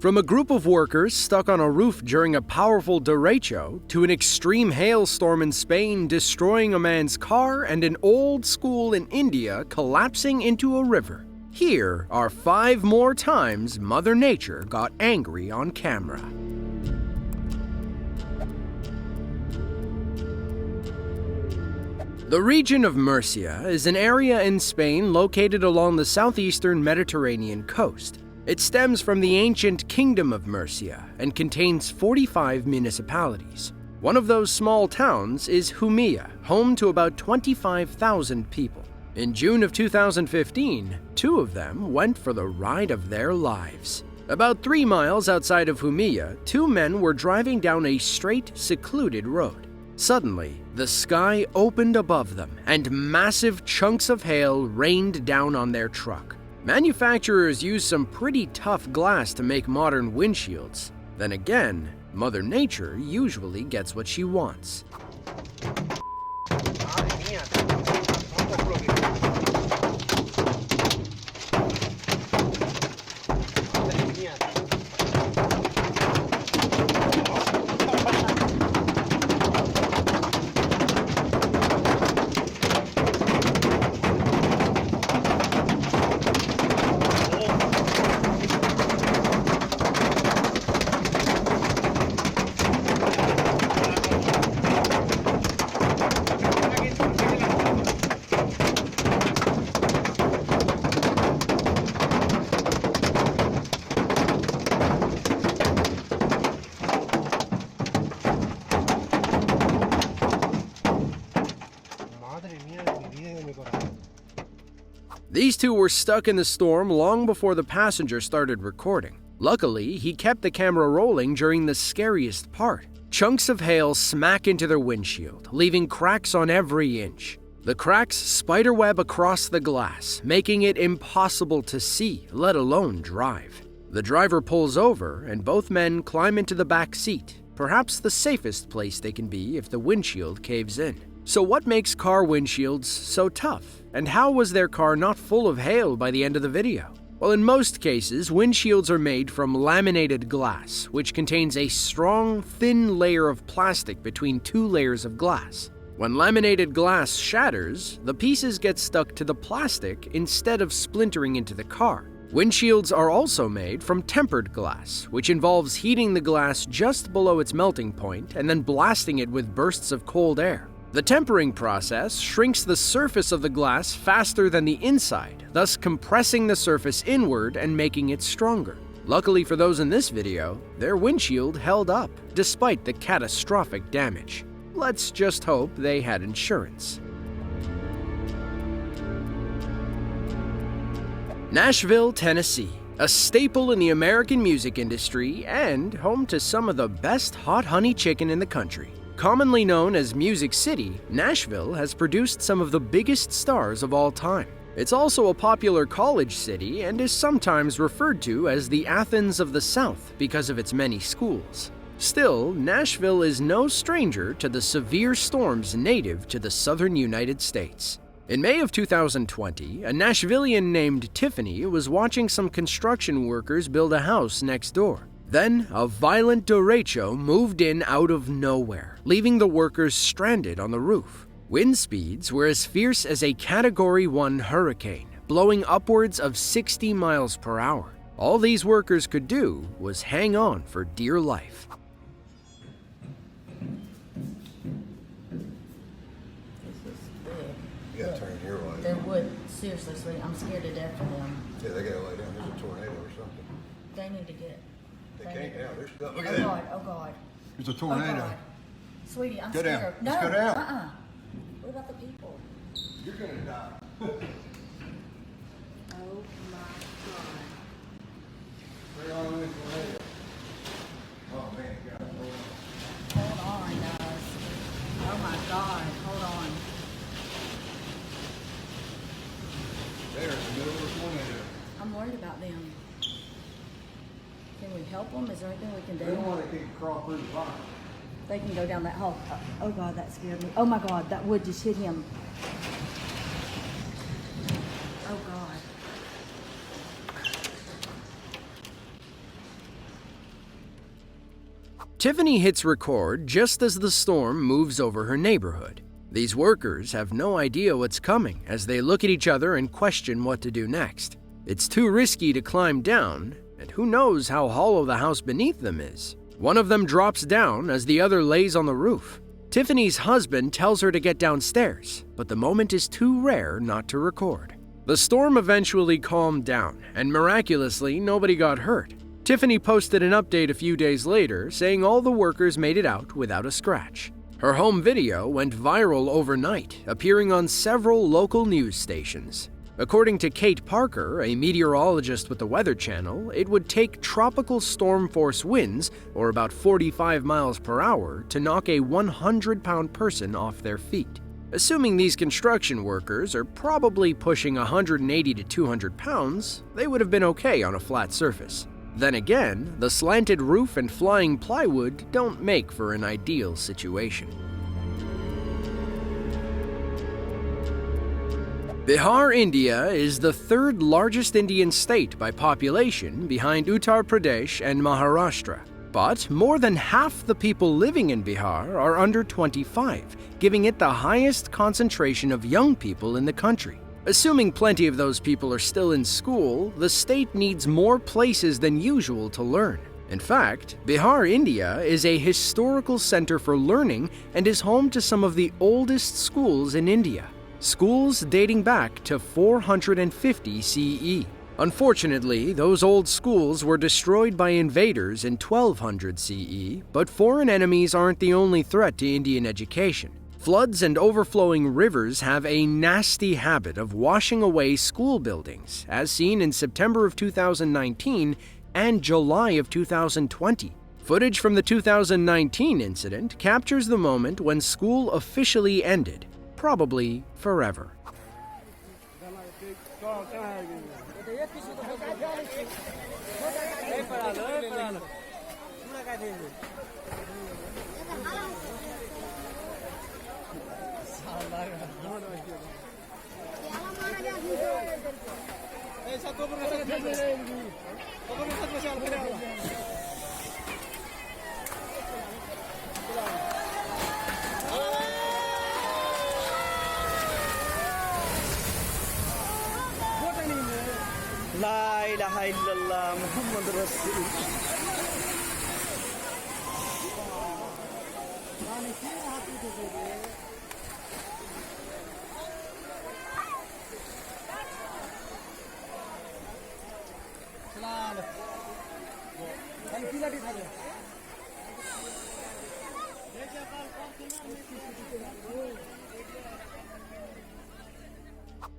From a group of workers stuck on a roof during a powerful derecho to an extreme hailstorm in Spain destroying a man's car and an old school in India collapsing into a river, here are 5 more times Mother Nature got angry on camera. The region of Murcia is an area in Spain located along the southeastern Mediterranean coast. It stems from the ancient Kingdom of Murcia and contains 45 municipalities. One of those small towns is Jumilla, home to about 25,000 people. In June of 2015, 2 of them went for the ride of their lives. About 3 miles outside of Jumilla, 2 men were driving down a straight, secluded road. Suddenly, the sky opened above them, and massive chunks of hail rained down on their truck. Manufacturers use some pretty tough glass to make modern windshields. Then again, Mother Nature usually gets what she wants. These 2 were stuck in the storm long before the passenger started recording. Luckily, he kept the camera rolling during the scariest part. Chunks of hail smack into their windshield, leaving cracks on every inch. The cracks spiderweb across the glass, making it impossible to see, let alone drive. The driver pulls over, and both men climb into the back seat, perhaps the safest place they can be if the windshield caves in. So what makes car windshields so tough? And how was their car not full of hail by the end of the video? Well, in most cases, windshields are made from laminated glass, which contains a strong, thin layer of plastic between 2 layers of glass. When laminated glass shatters, the pieces get stuck to the plastic instead of splintering into the car. Windshields are also made from tempered glass, which involves heating the glass just below its melting point and then blasting it with bursts of cold air. The tempering process shrinks the surface of the glass faster than the inside, thus compressing the surface inward and making it stronger. Luckily for those in this video, their windshield held up, despite the catastrophic damage. Let's just hope they had insurance. Nashville, Tennessee, a staple in the American music industry and home to some of the best hot honey chicken in the country. Commonly known as Music City, Nashville has produced some of the biggest stars of all time. It's also a popular college city and is sometimes referred to as the Athens of the South because of its many schools. Still, Nashville is no stranger to the severe storms native to the southern United States. In May of 2020, a Nashvillian named Tiffany was watching some construction workers build a house next door. Then, a violent derecho moved in out of nowhere, leaving the workers stranded on the roof. Wind speeds were as fierce as a Category 1 hurricane, blowing upwards of 60 miles per hour. All these workers could do was hang on for dear life. You gotta turn your way. They would. Seriously, sweetie, I'm scared to death for them. Yeah, they gotta lay down. There's a tornado or something. They need to get. They can't now. They're stuck. Look Oh at that. God, oh God. There's a Oh tornado. God. Sweetie, I'm Go down. scared. Let's go down. What about the people? You're gonna die. Oh my God. Bring on in the tornado. Oh man, God. Hold on, guys. Oh my God, hold on. They're in the middle of the tornado. I'm worried about them. Can we help them? Is there anything we can They don't do? want to keep crawl through the fire. They can go down that hole. Oh God, that scared me. Oh my God, that wood just hit him. Oh God. Tiffany hits record just as the storm moves over her neighborhood. These workers have no idea what's coming as they look at each other and question what to do next. It's too risky to climb down, and who knows how hollow the house beneath them is. One of them drops down as the other lays on the roof. Tiffany's husband tells her to get downstairs, but the moment is too rare not to record. The storm eventually calmed down, and miraculously, nobody got hurt. Tiffany posted an update a few days later saying all the workers made it out without a scratch. Her home video went viral overnight, appearing on several local news stations. According to Kate Parker, a meteorologist with the Weather Channel, it would take tropical storm force winds, or about 45 miles per hour, to knock a 100-pound person off their feet. Assuming these construction workers are probably pushing 180 to 200 pounds, they would have been okay on a flat surface. Then again, the slanted roof and flying plywood don't make for an ideal situation. Bihar, India is the third largest Indian state by population behind Uttar Pradesh and Maharashtra. But more than half the people living in Bihar are under 25, giving it the highest concentration of young people in the country. Assuming plenty of those people are still in school, the state needs more places than usual to learn. In fact, Bihar, India is a historical center for learning and is home to some of the oldest schools in India. Schools dating back to 450 CE. Unfortunately, those old schools were destroyed by invaders in 1200 CE, but foreign enemies aren't the only threat to Indian education. Floods and overflowing rivers have a nasty habit of washing away school buildings, as seen in September of 2019 and July of 2020. Footage from the 2019 incident captures the moment when school officially ended, probably forever. La ilaha illallah Muhammad Rasul.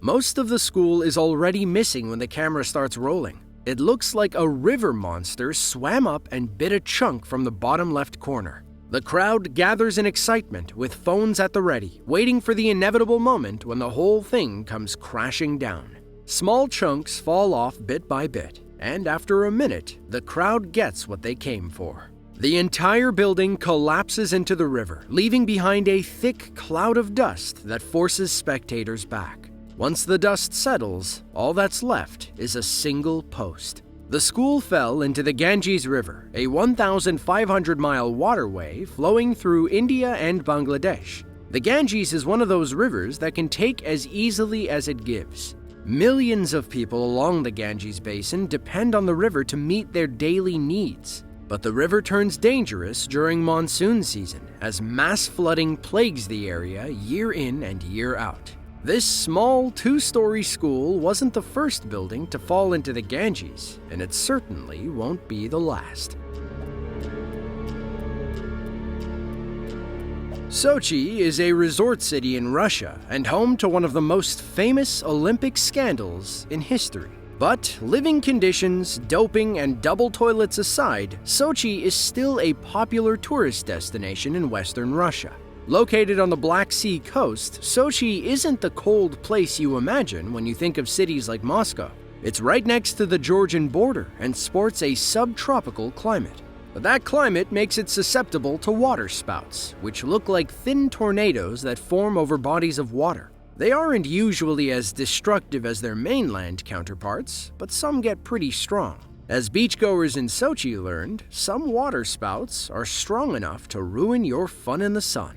Most of the school is already missing when the camera starts rolling. It looks like a river monster swam up and bit a chunk from the bottom left corner. The crowd gathers in excitement with phones at the ready, waiting for the inevitable moment when the whole thing comes crashing down. Small chunks fall off bit by bit, and after a minute, the crowd gets what they came for. The entire building collapses into the river, leaving behind a thick cloud of dust that forces spectators back. Once the dust settles, all that's left is a single post. The school fell into the Ganges River, a 1,500-mile waterway flowing through India and Bangladesh. The Ganges is one of those rivers that can take as easily as it gives. Millions of people along the Ganges basin depend on the river to meet their daily needs. But the river turns dangerous during monsoon season, as mass flooding plagues the area year in and year out. This small two-story school wasn't the first building to fall into the Ganges, and it certainly won't be the last. Sochi is a resort city in Russia and home to one of the most famous Olympic scandals in history. But living conditions, doping, and double toilets aside, Sochi is still a popular tourist destination in Western Russia. Located on the Black Sea coast, Sochi isn't the cold place you imagine when you think of cities like Moscow. It's right next to the Georgian border and sports a subtropical climate. But that climate makes it susceptible to waterspouts, which look like thin tornadoes that form over bodies of water. They aren't usually as destructive as their mainland counterparts, but some get pretty strong. As beachgoers in Sochi learned, some waterspouts are strong enough to ruin your fun in the sun.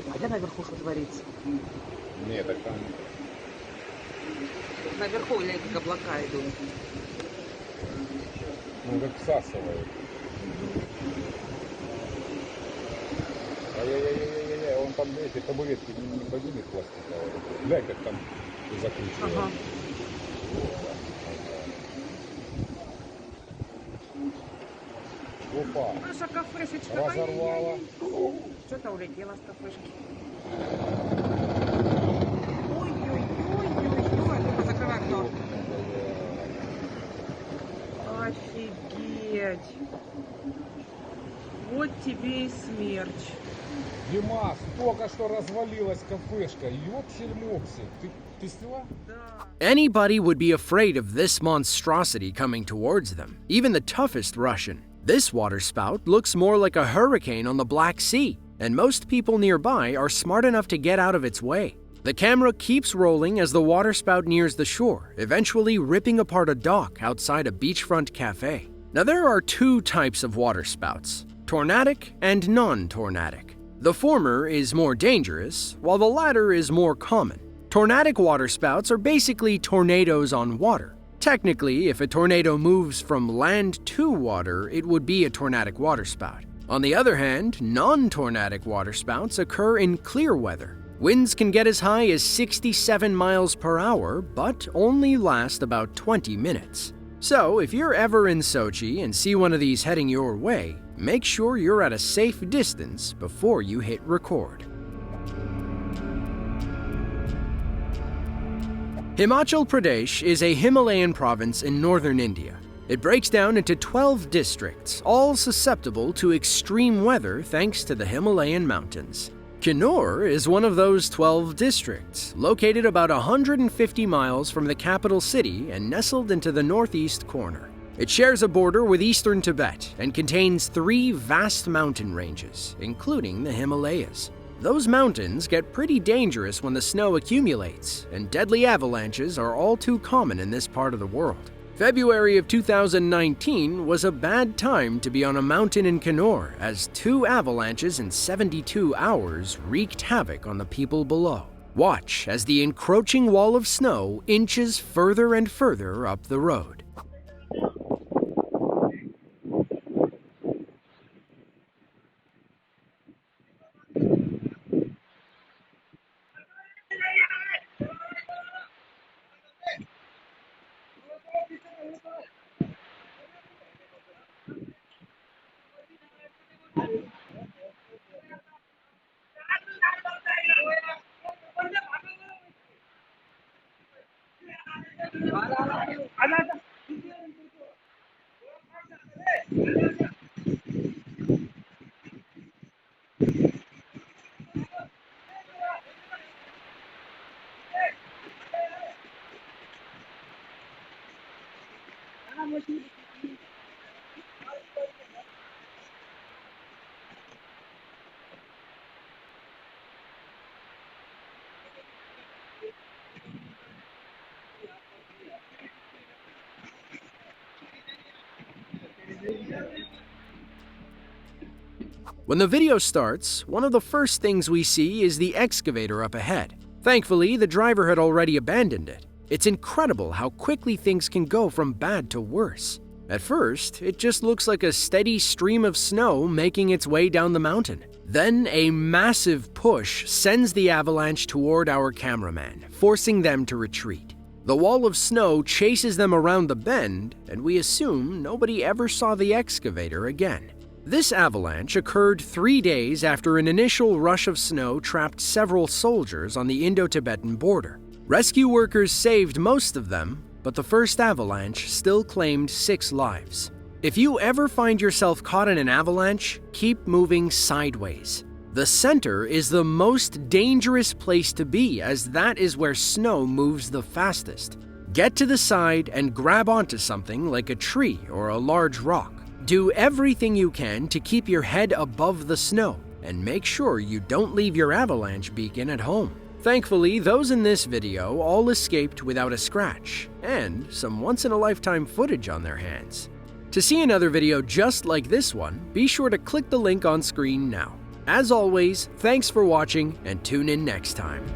А где наверху что творится? Нет, так там Наверху или как облака идут. ну как всасывает. Ай-яй-яй-яй-яй, он там эти табуретки не поднимет пластиковые. Глянь, как там закручивает. Ага. Опа, Наша кафешечка. разорвала. Что-то улетело с кафешки. Ой-ой-ой-ой-ой. Ну-ка, закрывай окно. Офигеть. Вот тебе и смерч. Димас, только что развалилась кафешка. Ёпсель-мопсель. Ты сняла? Да. Anybody would be afraid of this monstrosity coming towards them, even the toughest Russian. This waterspout looks more like a hurricane on the Black Sea, and most people nearby are smart enough to get out of its way. The camera keeps rolling as the waterspout nears the shore, eventually ripping apart a dock outside a beachfront cafe. Now there are two types of waterspouts, tornadic and non-tornadic. The former is more dangerous, while the latter is more common. Tornadic waterspouts are basically tornadoes on water. Technically, if a tornado moves from land to water, it would be a tornadic waterspout. On the other hand, non-tornadic waterspouts occur in clear weather. Winds can get as high as 67 miles per hour, but only last about 20 minutes. So, if you're ever in Sochi and see one of these heading your way, make sure you're at a safe distance before you hit record. Himachal Pradesh is a Himalayan province in northern India. It breaks down into 12 districts, all susceptible to extreme weather thanks to the Himalayan mountains. Kinnaur is one of those 12 districts, located about 150 miles from the capital city and nestled into the northeast corner. It shares a border with eastern Tibet and contains 3 vast mountain ranges, including the Himalayas. Those mountains get pretty dangerous when the snow accumulates, and deadly avalanches are all too common in this part of the world. February of 2019 was a bad time to be on a mountain in Kinnaur, as 2 avalanches in 72 hours wreaked havoc on the people below. Watch as the encroaching wall of snow inches further and further up the road. When the video starts, one of the first things we see is the excavator up ahead. Thankfully, the driver had already abandoned it. It's incredible how quickly things can go from bad to worse. At first, it just looks like a steady stream of snow making its way down the mountain. Then a massive push sends the avalanche toward our cameraman, forcing them to retreat. The wall of snow chases them around the bend, and we assume nobody ever saw the excavator again. This avalanche occurred 3 days after an initial rush of snow trapped several soldiers on the Indo-Tibetan border. Rescue workers saved most of them, but the first avalanche still claimed 6 lives. If you ever find yourself caught in an avalanche, keep moving sideways. The center is the most dangerous place to be, as that is where snow moves the fastest. Get to the side and grab onto something like a tree or a large rock. Do everything you can to keep your head above the snow, and make sure you don't leave your avalanche beacon at home. Thankfully, those in this video all escaped without a scratch, and some once-in-a-lifetime footage on their hands. To see another video just like this one, be sure to click the link on screen now. As always, thanks for watching and tune in next time.